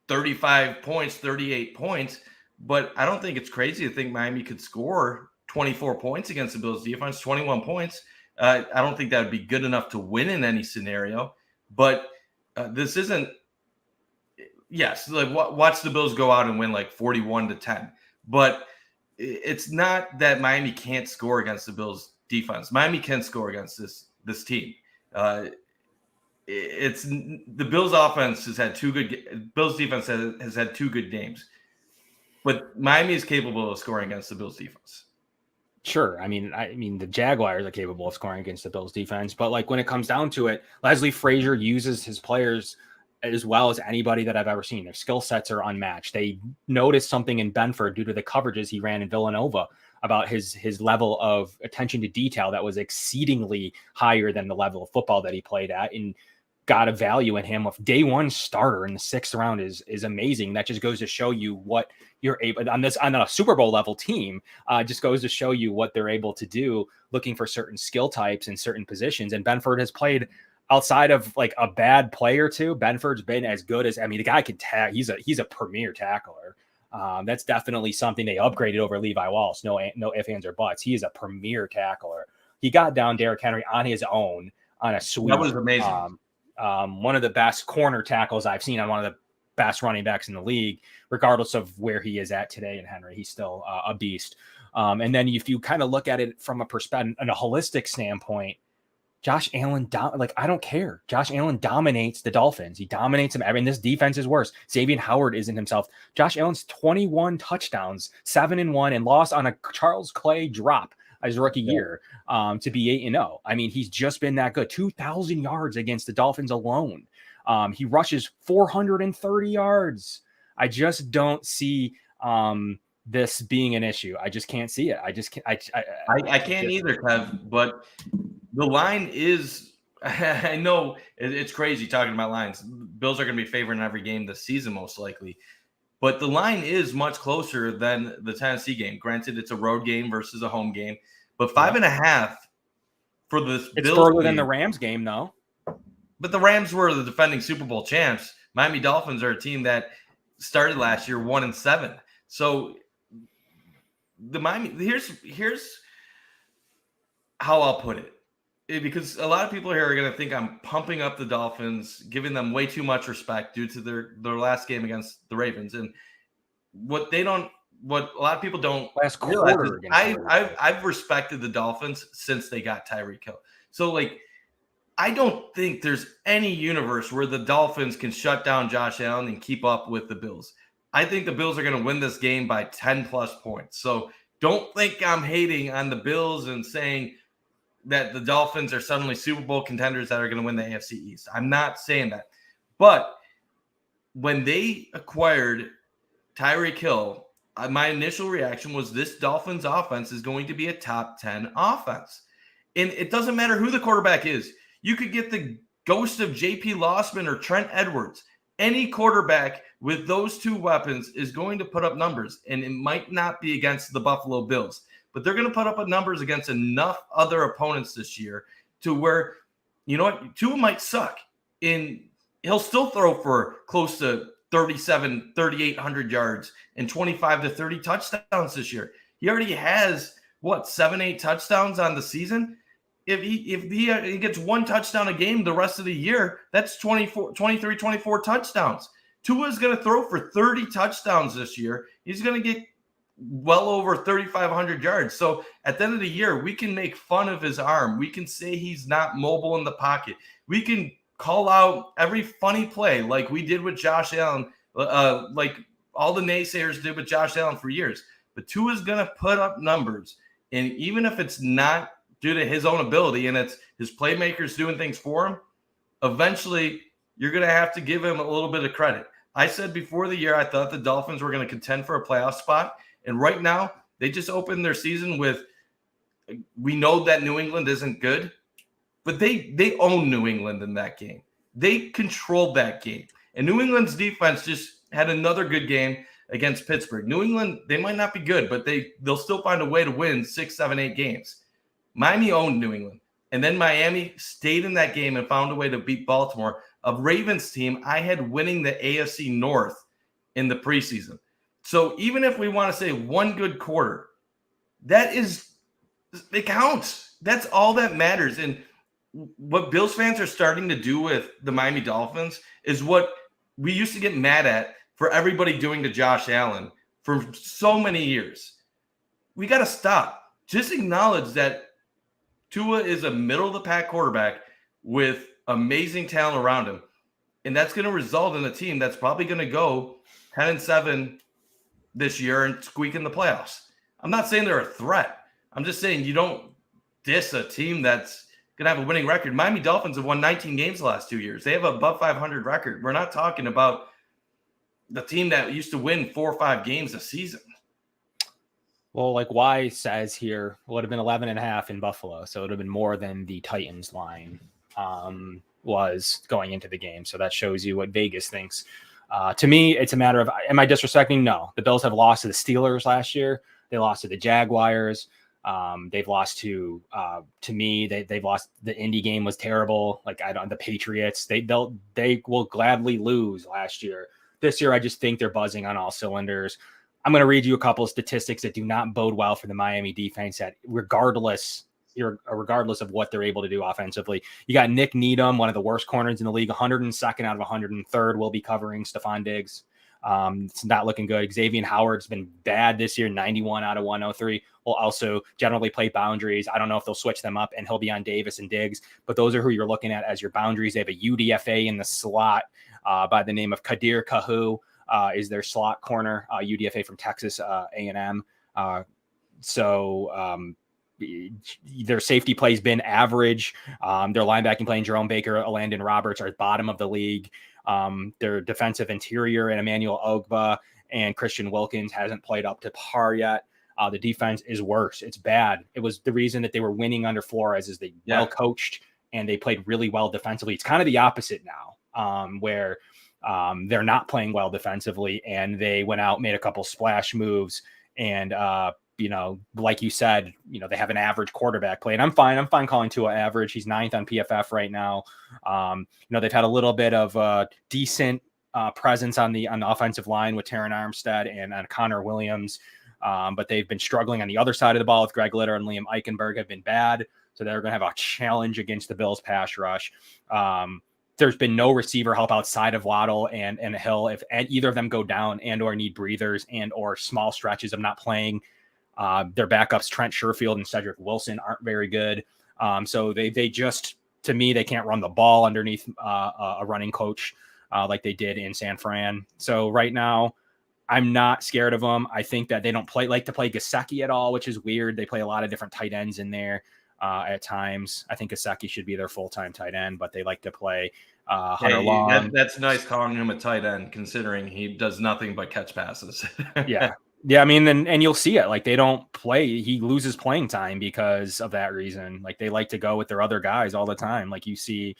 35 points, 38 points. But I don't think it's crazy to think Miami could score 24 points against the Bills defense, 21 points. I don't think that would be good enough to win in any scenario. But this isn't. Yes, like watch the Bills go out and win like 41-10. But it's not that Miami can't score against the Bills defense. Miami can score against this team. It's the Bills offense has had Bills defense has had 2 good games. But Miami is capable of scoring against the Bills defense. Sure. I mean, the Jaguars are capable of scoring against the Bills defense, but like when it comes down to it, Leslie Frazier uses his players as well as anybody that I've ever seen. Their skill sets are unmatched. They noticed something in Benford due to the coverages he ran in Villanova about his level of attention to detail that was exceedingly higher than the level of football that he played at, and got a value in him. Of day one starter in the 6th round is amazing. That just goes to show you what you're able on a Super Bowl level team. Just goes to show you what they're able to do, looking for certain skill types in certain positions. And Benford has played outside of like a bad play or two. Benford's been as good as, the guy can tag. He's a premier tackler. That's definitely something they upgraded over Levi Wallace. No ifs, ands, or buts. He is a premier tackler. He got down Derrick Henry on his own on a sweep. That was amazing. One of the best corner tackles I've seen on one of the best running backs in the league, regardless of where he is at today in Henry. He's still a beast. And then if you kind of look at it from a perspective, and a holistic standpoint, Josh Allen, I don't care. Josh Allen dominates the Dolphins. He dominates them. This defense is worse. Xavier Howard isn't himself. Josh Allen's 21 touchdowns, 7-1, and lost on a Charles Clay drop his rookie year to be 8-0. He's just been that good. 2,000 yards against the Dolphins alone. He rushes 430 yards. I just don't see this being an issue. I just can't see it. I can't either, Kev. But the line is, I know it's crazy talking about lines. Bills are going to be favored in every game this season, most likely. But the line is much closer than the Tennessee game. Granted, it's a road game versus a home game. But 5.5 for this It's Bills further game. than the Rams game, though. But the Rams were the defending Super Bowl champs. Miami Dolphins are a team that started last year 1-7. So the Miami, here's how I'll put it. Because a lot of people here are going to think I'm pumping up the Dolphins, giving them way too much respect due to their last game against the Ravens. And what a lot of people don't realize is I've respected the Dolphins since they got Tyreek Hill. So I don't think there's any universe where the Dolphins can shut down Josh Allen and keep up with the Bills. I think the Bills are going to win this game by 10 plus points. So don't think I'm hating on the Bills and saying that the Dolphins are suddenly Super Bowl contenders that are going to win the AFC East. I'm not saying that. But when they acquired Tyreek Hill, my initial reaction was this Dolphins offense is going to be a top 10 offense. And it doesn't matter who the quarterback is. You could get the ghost of J.P. Lossman or Trent Edwards. Any quarterback with those two weapons is going to put up numbers, and it might not be against the Buffalo Bills, but they're going to put up numbers against enough other opponents this year to where, Tua might suck, and he'll still throw for close to 3,800 yards and 25 to 30 touchdowns this year. He already has, 7-8 touchdowns on the season? if he gets one touchdown a game the rest of the year, that's 23, 24 touchdowns. Tua's going to throw for 30 touchdowns this year. He's going to get well over 3,500 yards. So at the end of the year, we can make fun of his arm. We can say he's not mobile in the pocket. We can call out every funny play like we did with Josh Allen, like all the naysayers did with Josh Allen for years. But Tua's going to put up numbers. And even if it's not due to his own ability and it's his playmakers doing things for him, eventually you're going to have to give him a little bit of credit. I said before the year I thought the Dolphins were going to contend for a playoff spot. And right now, they just opened their season with, we know that New England isn't good, but they own New England in that game. They controlled that game. And New England's defense just had another good game against Pittsburgh. New England, they might not be good, but they'll still find a way to win 6, 7, 8 games. Miami owned New England. And then Miami stayed in that game and found a way to beat Baltimore, a Ravens team I had winning the AFC North in the preseason. So even if we want to say one good quarter, it counts. That's all that matters. And what Bills fans are starting to do with the Miami Dolphins is what we used to get mad at for everybody doing to Josh Allen for so many years. We got to stop. Just acknowledge that Tua is a middle-of-the-pack quarterback with amazing talent around him. And that's going to result in a team that's probably going to go 10-7 this year and squeak in the playoffs. I'm not saying they're a threat. I'm just saying you don't diss a team that's going to have a winning record. Miami Dolphins have won 19 games the last 2 years. They have a above 500 record. We're not talking about the team that used to win 4 or 5 games a season. Well, like Y says here, it would have been 11.5 in Buffalo. So it would have been more than the Titans line was going into the game. So that shows you what Vegas thinks. To me, it's a matter of, am I disrespecting? No. The Bills have lost to the Steelers last year. They lost to the Jaguars. They've lost to me. They've lost. The Indy game was terrible. Like the Patriots, they will gladly lose last year. This year, I just think they're buzzing on all cylinders. I'm going to read you a couple of statistics that do not bode well for the Miami defense. That regardless of what they're able to do offensively, you got Nick Needham, one of the worst corners in the league, 102nd out of 103rd. Will be covering Stephon Diggs. It's not looking good. Xavier Howard's been bad this year, 91 out of 103. Will also generally play boundaries. I don't know if they'll switch them up, and he'll be on Davis and Diggs, but those are who you're looking at as your boundaries. They have a UDFA in the slot by the name of Kadir Kahu is their slot corner, UDFA from Texas A&M. Their safety play's been average. Their linebacking play, Jerome Baker, Landon Roberts are bottom of the league. Their defensive interior and Emmanuel Ogba and Christian Wilkins hasn't played up to par yet. The defense is worse. It's bad. It was the reason that they were winning under Flores is they well coached and they played really well defensively. It's kind of the opposite now, where they're not playing well defensively and they went out, made a couple splash moves and, like you said, they have an average quarterback play, and I'm fine calling Tua average. He's 9th on PFF right now. They've had a little bit of decent presence on the offensive line with Terron Armstead and Connor Williams, but they've been struggling on the other side of the ball with Greg Litter and Liam Eichenberg have been bad, so they're going to have a challenge against the Bills pass rush. There's been no receiver help outside of Waddle and Hill. If either of them go down and or need breathers and or small stretches of not playing, their backups, Trent Sherfield and Cedric Wilson, aren't very good. So they just, to me, they can't run the ball underneath a running coach like they did in San Fran. So right now, I'm not scared of them. I think that they don't like to play Gesicki at all, which is weird. They play a lot of different tight ends in there at times. I think Gesicki should be their full-time tight end, but they like to play Hunter Long. That's nice calling him a tight end, considering he does nothing but catch passes. Yeah, I mean, and you'll see it. Like, they don't play. He loses playing time because of that reason. Like, they like to go with their other guys all the time. Like, you see,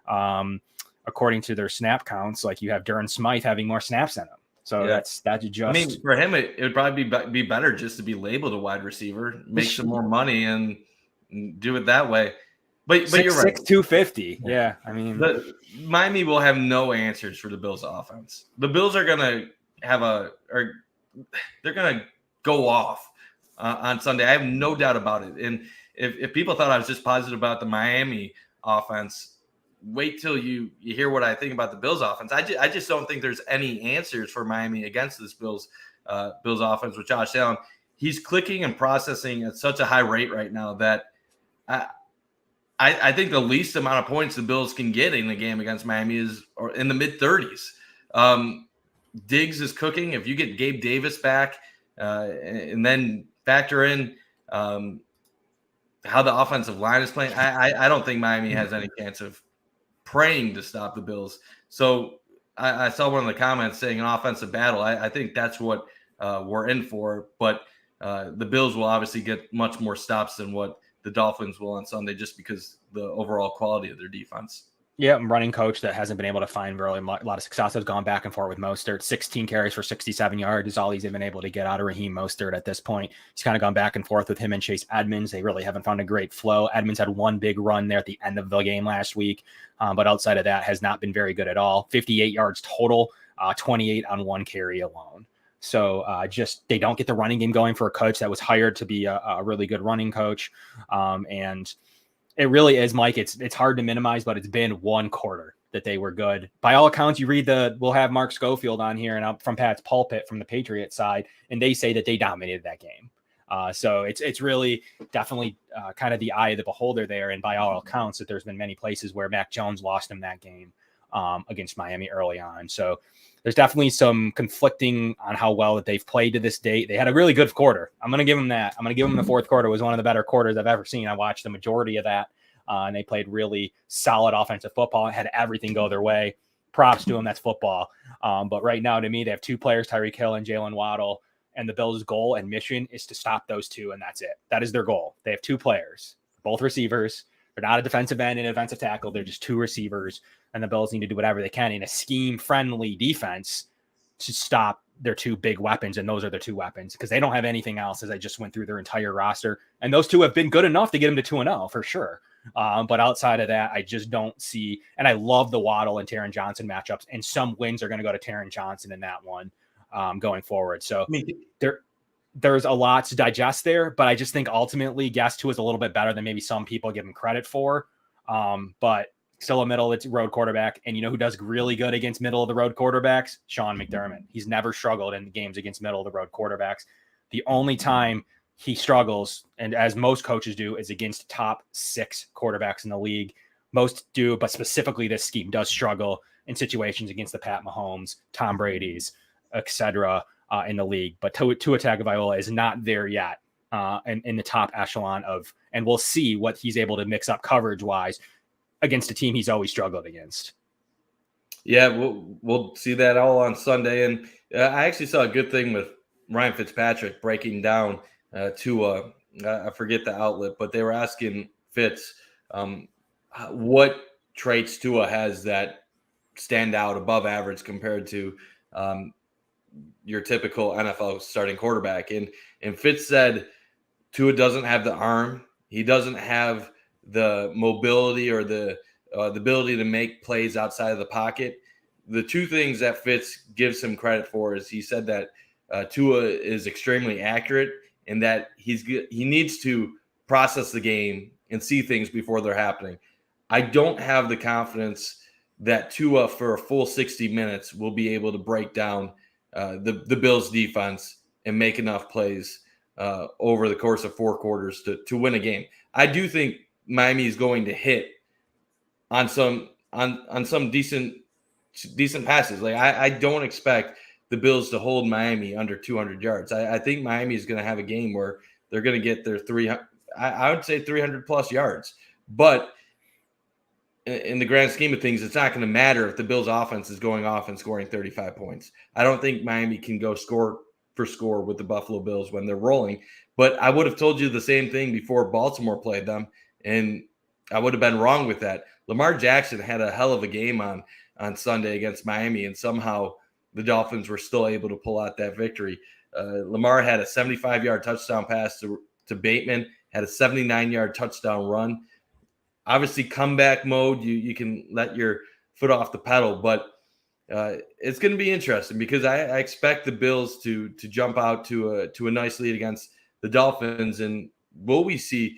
according to their snap counts, like, you have Durham Smythe having more snaps than him. So that's just. I mean, for him, it would probably be better just to be labeled a wide receiver, make some more money, and do it that way. But you're right. 6'2", 250. Yeah, I mean, Miami will have no answers for the Bills' offense. The Bills are gonna they're going to go off on Sunday. I have no doubt about it. And if people thought I was just positive about the Miami offense, wait till you hear what I think about the Bills offense. I just don't think there's any answers for Miami against this Bills offense with Josh Allen. He's clicking and processing at such a high rate right now that I think the least amount of points the Bills can get in a game against Miami is in the mid-30s. Diggs is cooking. If you get Gabe Davis back and then factor in how the offensive line is playing, I don't think Miami has any chance of praying to stop the Bills. So I saw one of the comments saying an offensive battle. I think that's what we're in for. But the Bills will obviously get much more stops than what the Dolphins will on Sunday just because the overall quality of their defense. Yeah, running coach that hasn't been able to find really a lot of success has gone back and forth with Mostert. 16 carries for 67 yards is all he's been able to get out of Raheem Mostert at this point. He's kind of gone back and forth with him and Chase Edmonds. They really haven't found a great flow. Edmonds had one big run there at the end of the game last week, but outside of that has not been very good at all. 58 yards total, 28 on one carry alone. So just they don't get the running game going for a coach that was hired to be a really good running coach. And it really is, Mike. It's hard to minimize, but it's been one quarter that they were good. By all accounts, you read we'll have Mark Schofield on here and up from Pat's pulpit from the Patriots side, and they say that they dominated that game. So it's really definitely kind of the eye of the beholder there. And by all accounts, that there's been many places where Mac Jones lost him that game against Miami early on. So there's definitely some conflicting on how well that they've played to this date. They had a really good quarter. I'm going to give them that. I'm going to give them the fourth quarter was one of the better quarters I've ever seen. I watched the majority of that, and they played really solid offensive football and had everything go their way. Props to them. That's football. But right now, to me, they have two players, Tyreek Hill and Jalen Waddle, and the Bills' goal and mission is to stop those two, and that's it. That is their goal. They have two players, both receivers. They're not a defensive end and a defensive tackle. They're just two receivers, and the Bills need to do whatever they can in a scheme-friendly defense to stop their two big weapons, and those are their two weapons because they don't have anything else, as I just went through their entire roster, and those two have been good enough to get them to 2-0 for sure. But outside of that, I just don't see, and I love the Waddle and Taron Johnson matchups, and some wins are going to go to Taron Johnson in that one going forward. So there's a lot to digest there, but I just think ultimately Guest 2 is a little bit better than maybe some people give him credit for. But still a middle of the road quarterback. And you know who does really good against middle of the road quarterbacks? Sean McDermott. He's never struggled in games against middle of the road quarterbacks. The only time he struggles, and as most coaches do, is against top 6 quarterbacks in the league. Most do, but specifically this scheme does struggle in situations against the Pat Mahomes, Tom Brady's, etc. In the league. But Tua Tagovailoa is not there yet in the top echelon of, and we'll see what he's able to mix up coverage-wise against a team he's always struggled against. Yeah, we'll see that all on Sunday. And I actually saw a good thing with Ryan Fitzpatrick breaking down Tua. I forget the outlet, but they were asking Fitz what traits Tua has that stand out above average compared to your typical NFL starting quarterback. And Fitz said Tua doesn't have the arm. He doesn't have the mobility or the ability to make plays outside of the pocket. The two things that Fitz gives him credit for is he said that Tua is extremely accurate and that he needs to process the game and see things before they're happening. I don't have the confidence that Tua for a full 60 minutes will be able to break down the Bills defense and make enough plays over the course of 4 quarters to win a game. I do think Miami is going to hit on some decent passes. Like I don't expect the Bills to hold Miami under 200 yards. I think Miami is going to have a game where they're going to get their 300. I would say 300 plus yards, but in the grand scheme of things, it's not going to matter if the Bills offense is going off and scoring 35 points. I don't think Miami can go score for score with the Buffalo Bills when they're rolling, but I would have told you the same thing before Baltimore played them, and I would have been wrong with that. Lamar Jackson had a hell of a game on Sunday against Miami, and somehow the Dolphins were still able to pull out that victory. Lamar had a 75-yard touchdown pass to Bateman, had a 79-yard touchdown run. Obviously, comeback mode, you can let your foot off the pedal, but it's going to be interesting because I expect the Bills to jump out to a nice lead against the Dolphins. And will we see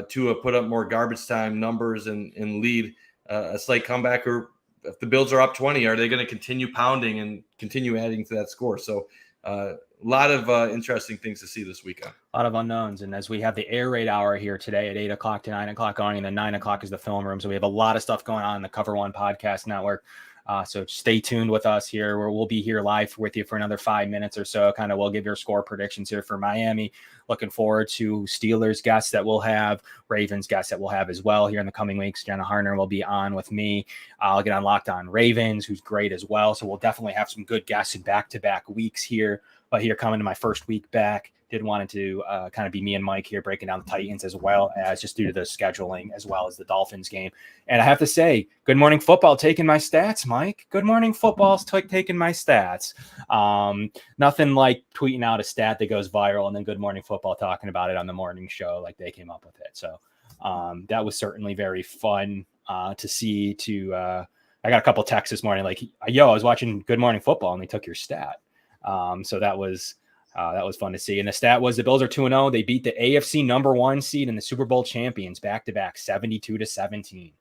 Tua put up more garbage time numbers and lead a slight comeback, or if the Bills are up 20, are they going to continue pounding and continue adding to that score? So a lot of interesting things to see this weekend. A lot of unknowns. And as we have the air raid hour here today at 8 o'clock to 9 o'clock on, and then 9 o'clock is the film room. So we have a lot of stuff going on in the Cover One Podcast Network. So stay tuned with us here, where we'll be here live with you for another 5 minutes or so. Kind of we'll give your score predictions here for Miami. Looking forward to Steelers guests that we'll have, Ravens guests that we'll have as well here in the coming weeks. Jenna Harner will be on with me. I'll get on Locked On Ravens, who's great as well. So we'll definitely have some good guests in back-to-back weeks here. But here coming to my first week back, did want to kind of be me and Mike here breaking down the Titans, as well as just due to the scheduling, as well as the Dolphins game. And I have to say, Good Morning Football taking my stats, Mike. Good Morning Football's taking my stats. Nothing like tweeting out a stat that goes viral and then Good Morning Football talking about it on the morning show like they came up with it. So that was certainly very fun to see. I got a couple texts this morning like, yo, I was watching Good Morning Football and they took your stat. So that was fun to see. And the stat was the Bills are 2-0. They beat the AFC number 1 seed and the Super Bowl champions back-to-back 72-17.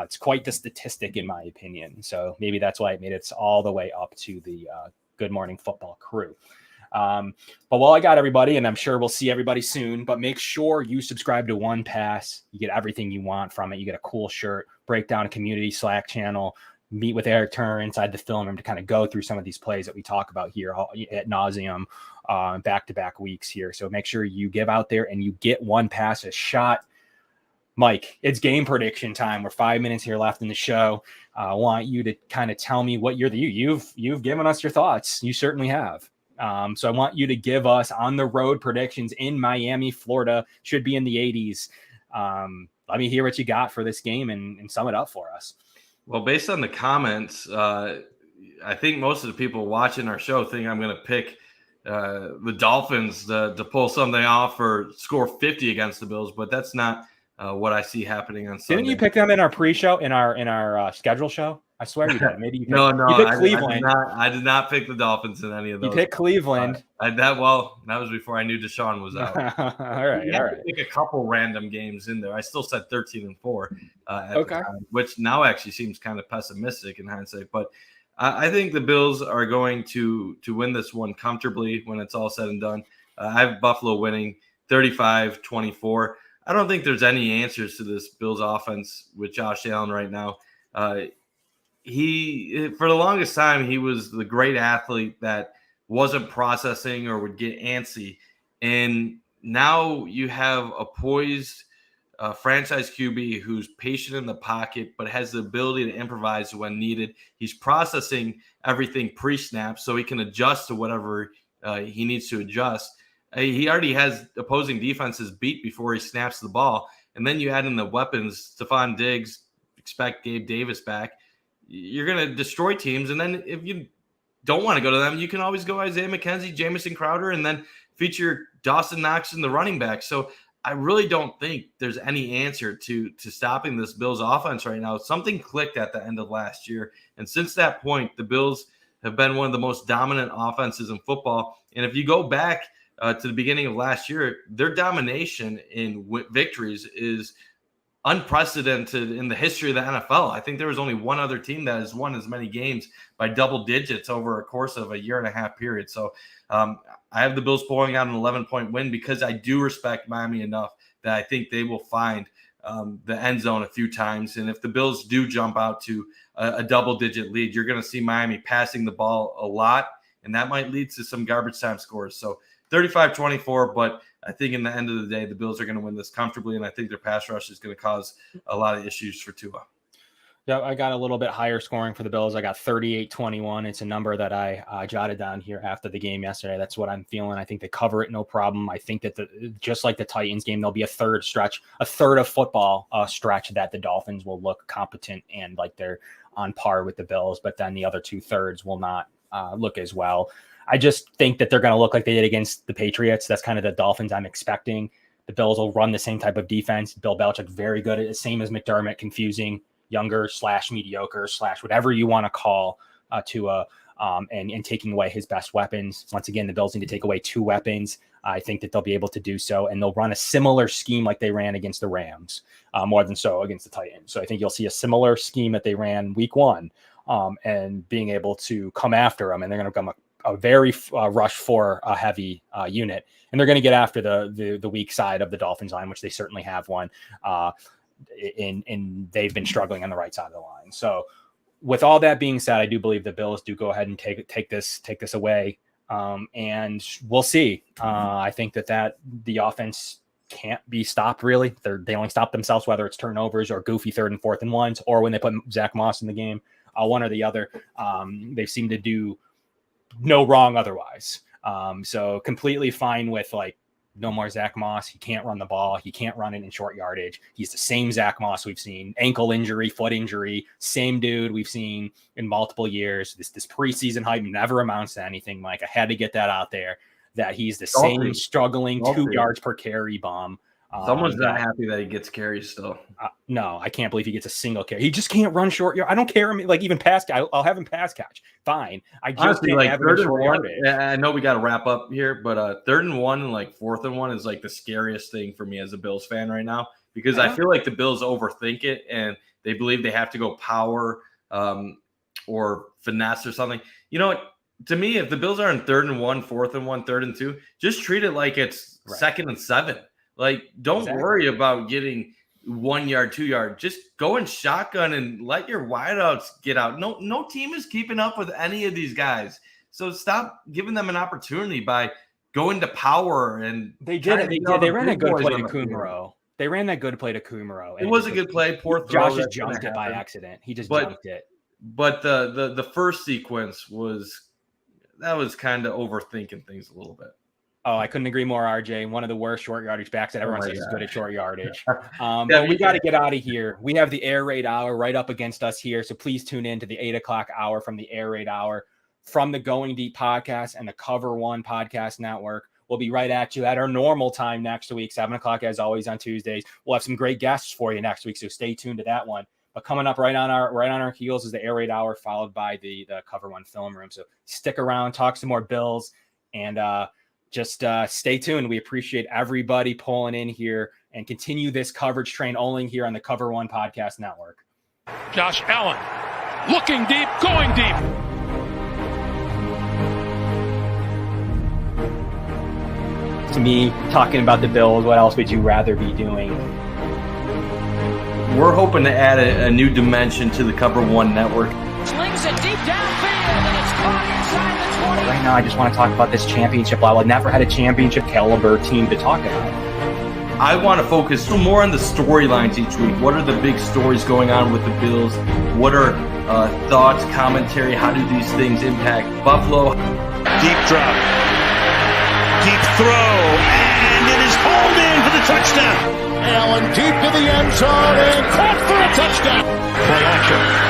It's quite the statistic in my opinion. So maybe that's why it made it all the way up to the Good Morning Football crew. But while I got everybody, and I'm sure we'll see everybody soon, but make sure you subscribe to One Pass. You get everything you want from it. You get a cool shirt, breakdown, a community Slack channel, meet with Eric Turner inside the film room to kind of go through some of these plays that we talk about here at nauseum back-to-back weeks here. So make sure you give out there and you get One Pass a shot. Mike, it's game prediction time. We're 5 minutes here left in the show. I want you to kind of tell me what you've given us your thoughts. You certainly have. So I want you to give us on the road predictions in Miami, Florida. Should be in the 80s. Let me hear what you got for this game and sum it up for us. Well, based on the comments, I think most of the people watching our show think I'm going to pick the Dolphins to pull something off or score 50 against the Bills, but that's not what I see happening on Sunday. Didn't you pick them in our pre-show, in our schedule show? I swear you did. Maybe you picked, No, you picked Cleveland. I did not pick the Dolphins in any of those. You picked Cleveland. That was before I knew Deshaun was out. all right. Pick a couple random games in there. I still said 13-4 at Okay. the time, which now actually seems kind of pessimistic in hindsight. But I think the Bills are going to win this one comfortably when it's all said and done. I have Buffalo winning 35-24. I don't think there's any answers to this Bills offense with Josh Allen right now. He, for the longest time, he was the great athlete that wasn't processing or would get antsy. And now you have a poised franchise QB who's patient in the pocket, but has the ability to improvise when needed. He's processing everything pre-snap so he can adjust to whatever he needs to adjust. He already has opposing defenses beat before he snaps the ball. And then you add in the weapons, Stephon Diggs, expect Gabe Davis back. You're going to destroy teams. And then if you don't want to go to them, you can always go Isaiah McKenzie, Jamison Crowder, and then feature Dawson Knox in the running back. So I really don't think there's any answer to stopping this Bills offense right now. Something clicked at the end of last year. And since that point, the Bills have been one of the most dominant offenses in football. And if you go back to the beginning of last year, their domination in victories is unprecedented in the history of the NFL. I think there was only one other team that has won as many games by double digits over a course of a 1.5 year period. So I have the Bills pulling out an 11-point win because I do respect Miami enough that I think they will find the end zone a few times. And if the Bills do jump out to a double-digit lead, you're going to see Miami passing the ball a lot, and that might lead to some garbage time scores. So 35-24, but I think in the end of the day, the Bills are going to win this comfortably, and I think their pass rush is going to cause a lot of issues for Tua. Yeah, I got a little bit higher scoring for the Bills. I got 38-21. It's a number that I jotted down here after the game yesterday. That's what I'm feeling. I think they cover it, no problem. I think that just like the Titans game, there'll be a third of football stretch that the Dolphins will look competent and like they're on par with the Bills, but then the other 2/3 will not look as well. I just think that they're going to look like they did against the Patriots. That's kind of the Dolphins I'm expecting. The Bills will run the same type of defense. Bill Belichick, very good at it. Same as McDermott, confusing, younger / mediocre / whatever you want to call Tua, and taking away his best weapons. Once again, the Bills need to take away 2 weapons. I think that they'll be able to do so, and they'll run a similar scheme like they ran against the Rams, more than so against the Titans. So I think you'll see a similar scheme that they ran week 1, and being able to come after them, and they're going to come a very rush for a heavy unit, and they're going to get after the weak side of the Dolphins line, which they certainly have one. And they've been struggling on the right side of the line. So with all that being said, I do believe the Bills do go ahead and take this away. And we'll see. I think that the offense can't be stopped really. They only stop themselves, whether it's turnovers or goofy 3rd and 4th and 1s, or when they put Zach Moss in the game, one or the other. They seem to do no wrong otherwise. So completely fine with like, no more Zach Moss. He can't run the ball. He can't run it in short yardage. He's the same Zach Moss we've seen. Ankle injury, foot injury, same dude we've seen in multiple years. This preseason hype never amounts to anything, Mike. I had to get that out there, that he's the same struggling 2 yards per carry bomb. Someone's not happy that he gets carries still. No, I can't believe he gets a single carry. He just can't run short yard. I don't care. Like even pass catch, I'll have him pass catch. Fine. I just honestly, can't like have 3rd him short and 1. yardage. I know we got to wrap up here, but 3rd and 1 and like 4th and 1 is like the scariest thing for me as a Bills fan right now, because I feel like the Bills overthink it and they believe they have to go power or finesse or something. You know what? To me, if the Bills are in 3rd and 1, 4th and 1, 3rd and 2, just treat it like it's 2nd and 7. Like, don't worry about getting 1 yard, 2 yard. Just go in shotgun and let your wideouts get out. No team is keeping up with any of these guys. So stop giving them an opportunity by going to power. And they did it. They ran a good play to Kumaro. It was a good play. Poor throw. Josh just jumped it by accident. He just jumped it. But the first sequence was kind of overthinking things a little bit. Oh, I couldn't agree more, RJ. One of the worst short yardage backs that everyone says is good at short yardage. But we got to get out of here. We have the Air Raid Hour right up against us here. So please tune in to the 8 o'clock hour from the Air Raid Hour from the Going Deep podcast and the Cover One podcast network. We'll be right at you at our normal time next week, 7 o'clock as always on Tuesdays. We'll have some great guests for you next week, so stay tuned to that one. But coming up right on our heels is the Air Raid Hour, followed by the Cover One Film Room. So stick around, talk some more Bills, and just stay tuned. We appreciate everybody pulling in here and continue this coverage train only here on the Cover One Podcast Network. Josh Allen looking deep, going deep. To me, talking about the Bills, what else would you rather be doing? We're hoping to add a new dimension to the Cover One Network. Slings it deep downfield, and it's caught inside the 20. Right now, I just want to talk about this championship level. I've never had a championship caliber team to talk about. I want to focus more on the storylines each week. What are the big stories going on with the Bills? What are thoughts, commentary? How do these things impact Buffalo? Deep drop. Deep throw. And it is hauled in for the touchdown. Allen deep to the end zone and caught for a touchdown. Play action.